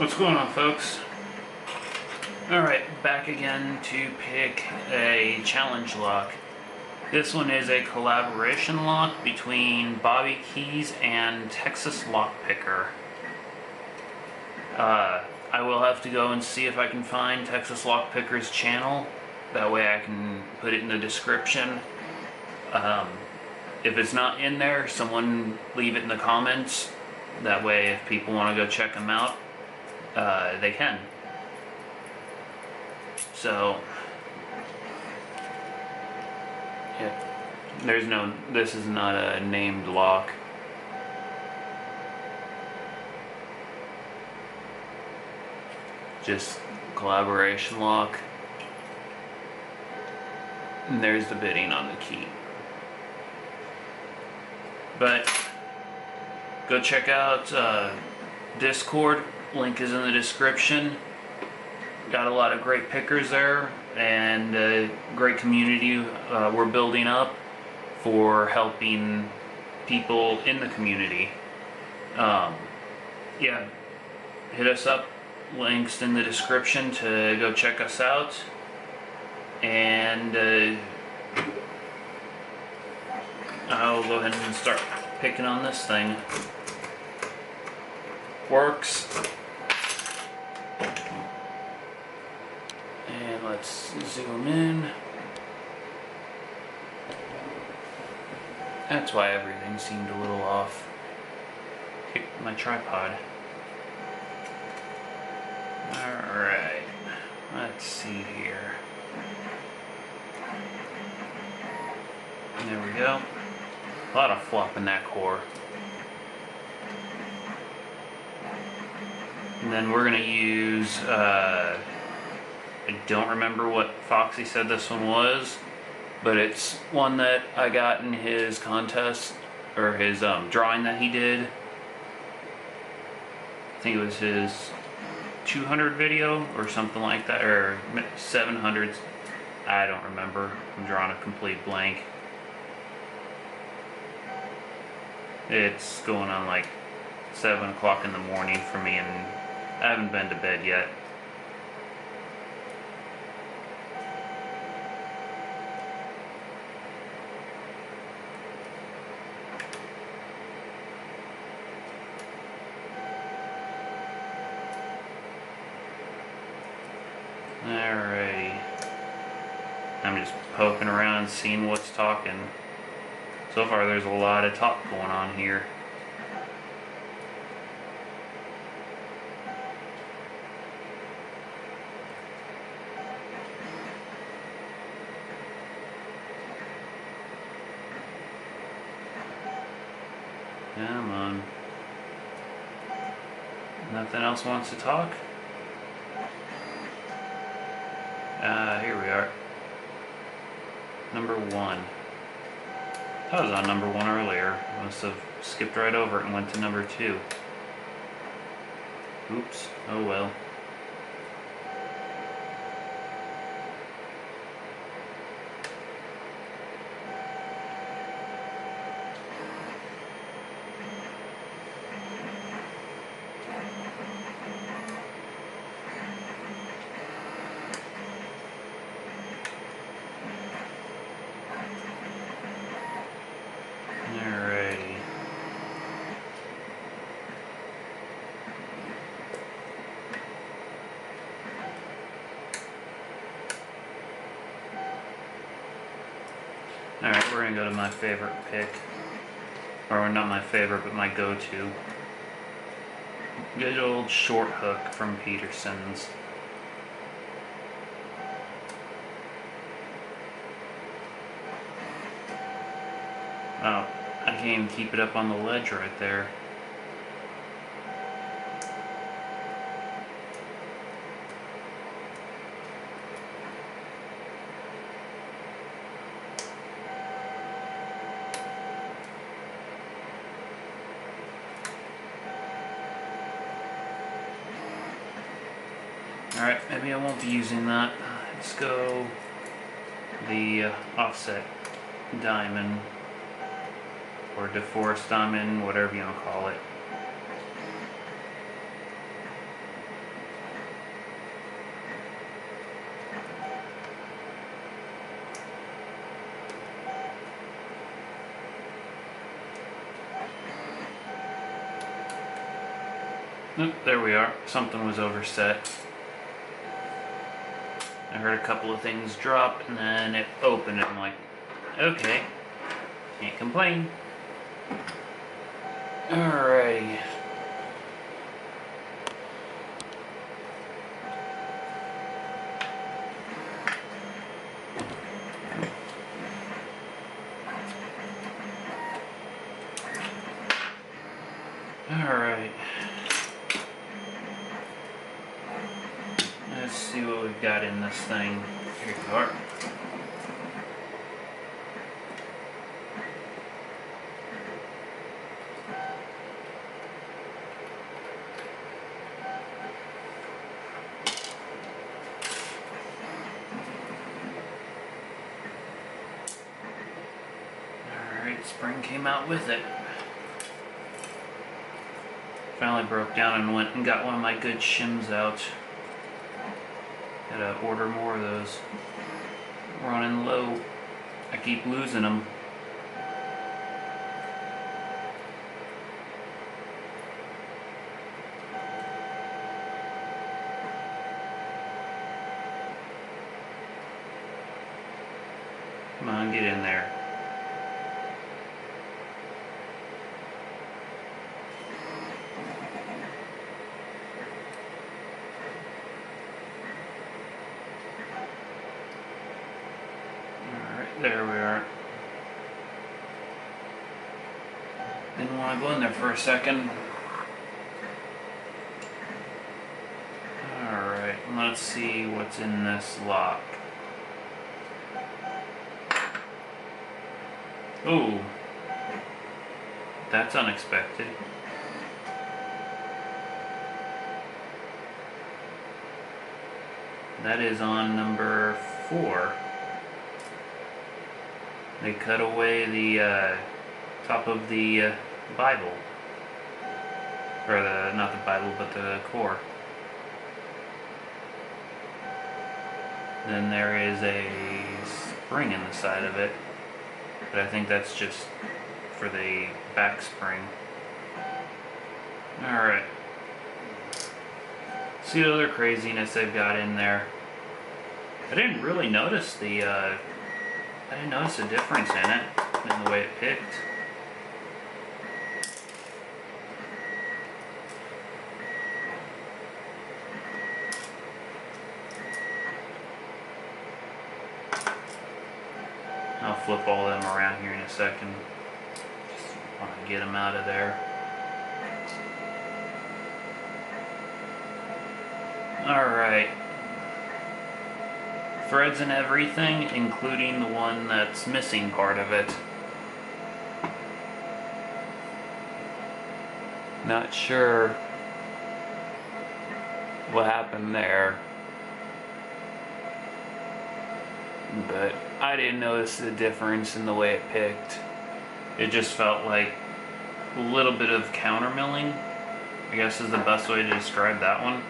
What's going on, folks? Alright, back again to pick a challenge lock. This one is a collaboration lock between Bobby Keyz and Texas Lockpicker. I will have to go and see if I can find Texas Lockpicker's channel. That way I can put it in the description. If it's not in there, someone leave it in the comments. That way if people want to go check them out, they can. So, yeah, this is not a named lock. Just collaboration lock. And there's the bidding on the key. But go check out Discord, link is in the description. Got a lot of great pickers there and a great community we're building up for helping people in the community. Yeah, hit us up, links in the description to go check us out. And I'll go ahead and start picking on this thing. Works. And let's zoom in. That's why everything seemed a little off. Hit my tripod. Alright. Let's see here. There we go. A lot of flop in that core. And then we're going to use, I don't remember what Foxy said this one was, but it's one that I got in his contest, or his drawing that he did. I think it was his 200 video or something like that, or 700s. I don't remember. I'm drawing a complete blank. It's going on like 7 o'clock in the morning for me, and I haven't been to bed yet. Alrighty. I'm just poking around and seeing what's talking. So far there's a lot of talk going on here. Come on. Nothing else wants to talk? Here we are. Number 1. I was on number 1 earlier. I must have skipped right over it and went to number 2. Oops. Oh well. Alright, we're gonna go to my favorite pick. Or not my favorite, but my go-to. Good old short hook from Peterson's. Oh, I can't even keep it up on the ledge right there. Alright, maybe I won't be using that. Let's go the offset diamond. or DeForest diamond, whatever you want to call it. Oop, there we are. Something was overset. I heard a couple of things drop and then it opened and I'm like, okay, can't complain. Alrighty. Alright. Let's see what we've got in this thing. Here you are. Alright, spring came out with it. Finally broke down and went and got one of my good shims out. Gotta order more of those. Running low. I keep losing them. Come on, get in there. There we are. Didn't want to go in there for a second. Alright, let's see what's in this lock. Ooh. That's unexpected. That is on number 4. They cut away the top of the Bible. Or not the Bible, but the core. Then there is a spring in the side of it. But I think that's just for the back spring. Alright. See what other craziness they've got in there. I didn't really notice I didn't notice a difference in it, in the way it picked. I'll flip all of them around here in a second. Just want to get them out of there. Alright. Threads and everything, including the one that's missing part of it. Not sure what happened there, but I didn't notice the difference in the way it picked. It just felt like a little bit of counter milling, I guess is the best way to describe that one.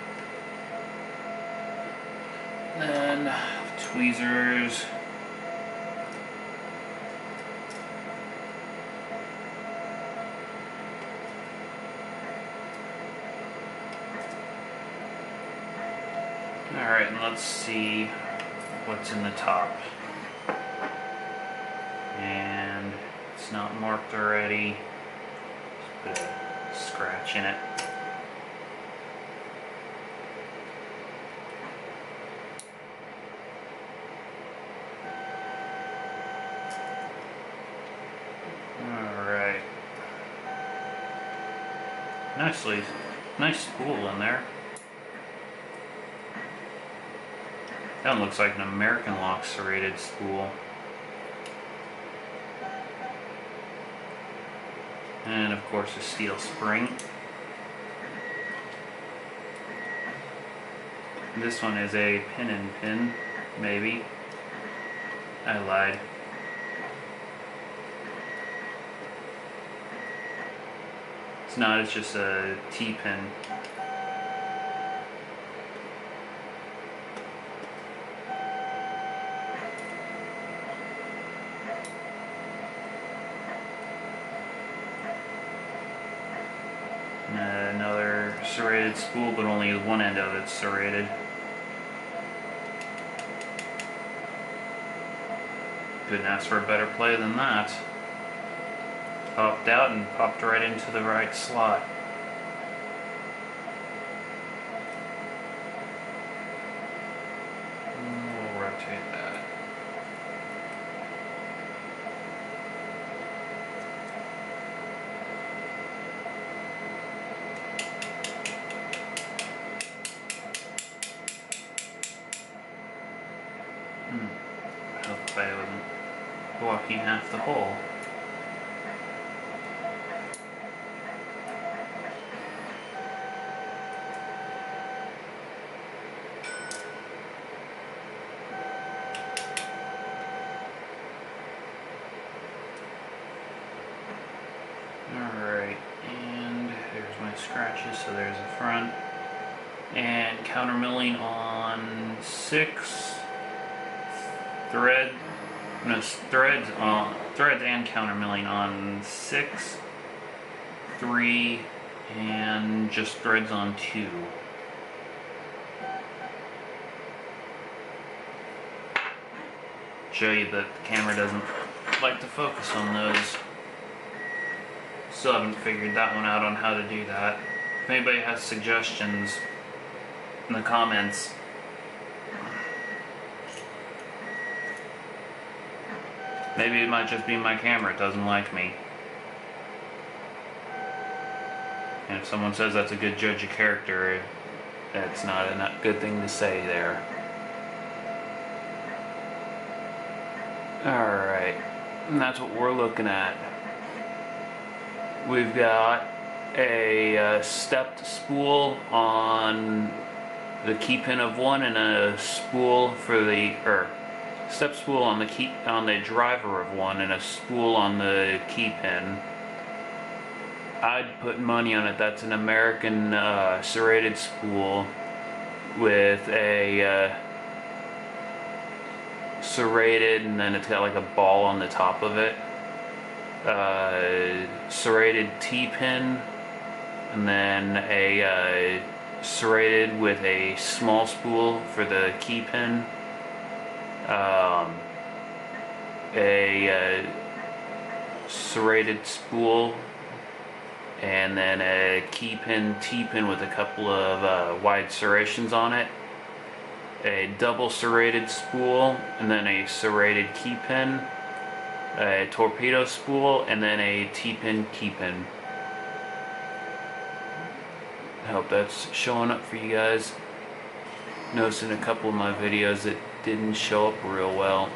Then tweezers. Alright, and let's see what's in the top. And it's not marked already. Just put a scratch in it. Alright. Nice spool in there. That one looks like an American lock serrated spool. And of course a steel spring. This one is a pin and pin, maybe. I lied. It's not, it's just a T-pin. Another serrated spool, but only one end of it's serrated. Couldn't ask for a better play than that. Popped out and popped right into the right slot. We'll rotate that. I hope I wasn't blocking half the hole. Alright, and there's my scratches, so there's the front. And countermilling on 6 threads and countermilling on 6, 3, and just threads on 2. Show you that the camera doesn't like to focus on those. Still haven't figured that one out on how to do that. If anybody has suggestions in the comments, maybe it might just be my camera, it doesn't like me. And if someone says that's a good judge of character, that's not a good thing to say there. Alright, and that's what we're looking at. We've got a stepped spool on the key pin of 1 and a spool for the, step spool on the driver of 1 and a spool on the key pin. I'd put money on it. That's an American serrated spool with a serrated, and then it's got like a ball on the top of it. Serrated T-pin, and then a serrated with a small spool for the key pin. A serrated spool, and then a key pin T-pin with a couple of wide serrations on it. A double serrated spool, and then a serrated key pin. A torpedo spool, and then a T-pin key pin. I hope that's showing up for you guys. Noticed in a couple of my videos it didn't show up real well.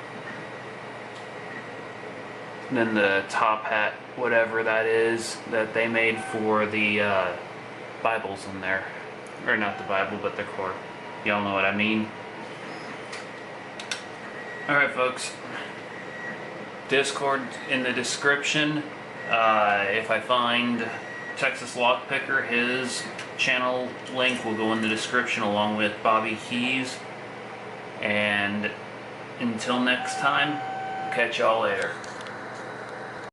And then the top hat, whatever that is, that they made for the Bibles in there. Or not the Bible, but the core. Y'all know what I mean. Alright folks. Discord in the description. If I find Texas Lockpicker, his channel link will go in the description along with Bobby Keyz. And until next time, catch y'all later.